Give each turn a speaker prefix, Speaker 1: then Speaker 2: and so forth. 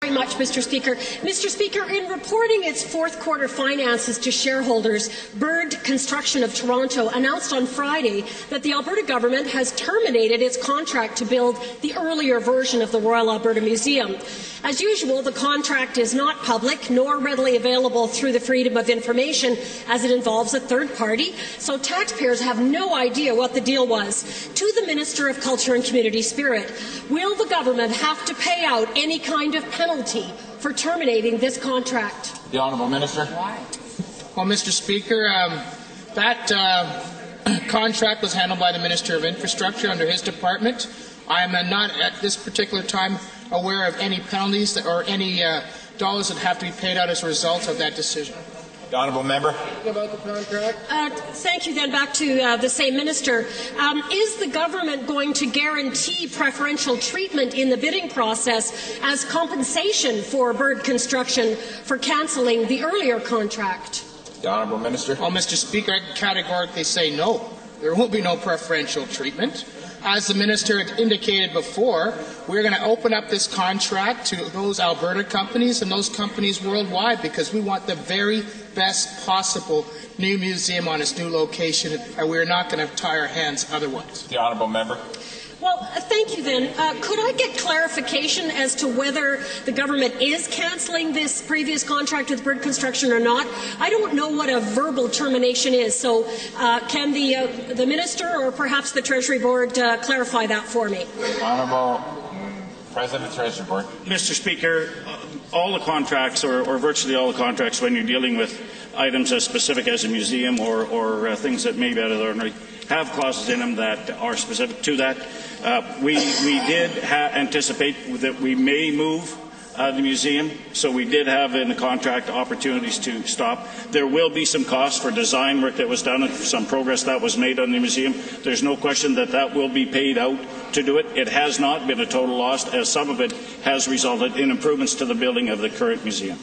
Speaker 1: Very much, Mr. Speaker. Mr. Speaker, in reporting its fourth quarter finances to shareholders, Bird Construction of Toronto announced on Friday that the Alberta government has terminated its contract to build the earlier version of the Royal Alberta Museum. As usual, the contract is not public nor readily available through the Freedom of Information, as it involves a third party, so taxpayers have no idea what the deal was. To the Minister of Culture and Community Spirit, will the government have to pay out any kind of penalty for terminating this contract?
Speaker 2: The Honourable Minister.
Speaker 3: Well, Mr. Speaker, that contract was handled by the Minister of Infrastructure under his department. I am not at this particular time aware of any penalties or any dollars that have to be paid out as a result of that decision.
Speaker 2: The Honourable Member.
Speaker 3: About the contract.
Speaker 1: Thank you. Then back to the same minister. Is the government going to guarantee preferential treatment in the bidding process as compensation for Bird Construction for cancelling the earlier contract?
Speaker 2: The Honourable Minister.
Speaker 3: Well, Mr. Speaker, I can categorically say no. There will be no preferential treatment. As the Minister had indicated before, we're going to open up this contract to those Alberta companies and those companies worldwide because we want the very best possible new museum on its new location, and we're not going to tie our hands otherwise.
Speaker 2: The Honourable Member.
Speaker 1: Well, thank you then. Could I get clarification as to whether the government is cancelling this previous contract with Bird Construction or not? I don't know what a verbal termination is, so can the Minister or perhaps the Treasury Board clarify that for me?
Speaker 2: Honourable President of the Treasury Board.
Speaker 4: Mr. Speaker, all the contracts, or virtually all the contracts, when you're dealing with items as specific as a museum or things that may be out of the ordinary, have clauses in them that are specific to that. We did anticipate that we may move the museum, so we did have in the contract opportunities to stop. There will be some costs for design work that was done and some progress that was made on the museum. There's no question that that will be paid out to do it. It has not been a total loss, as some of it has resulted in improvements to the building of the current museum.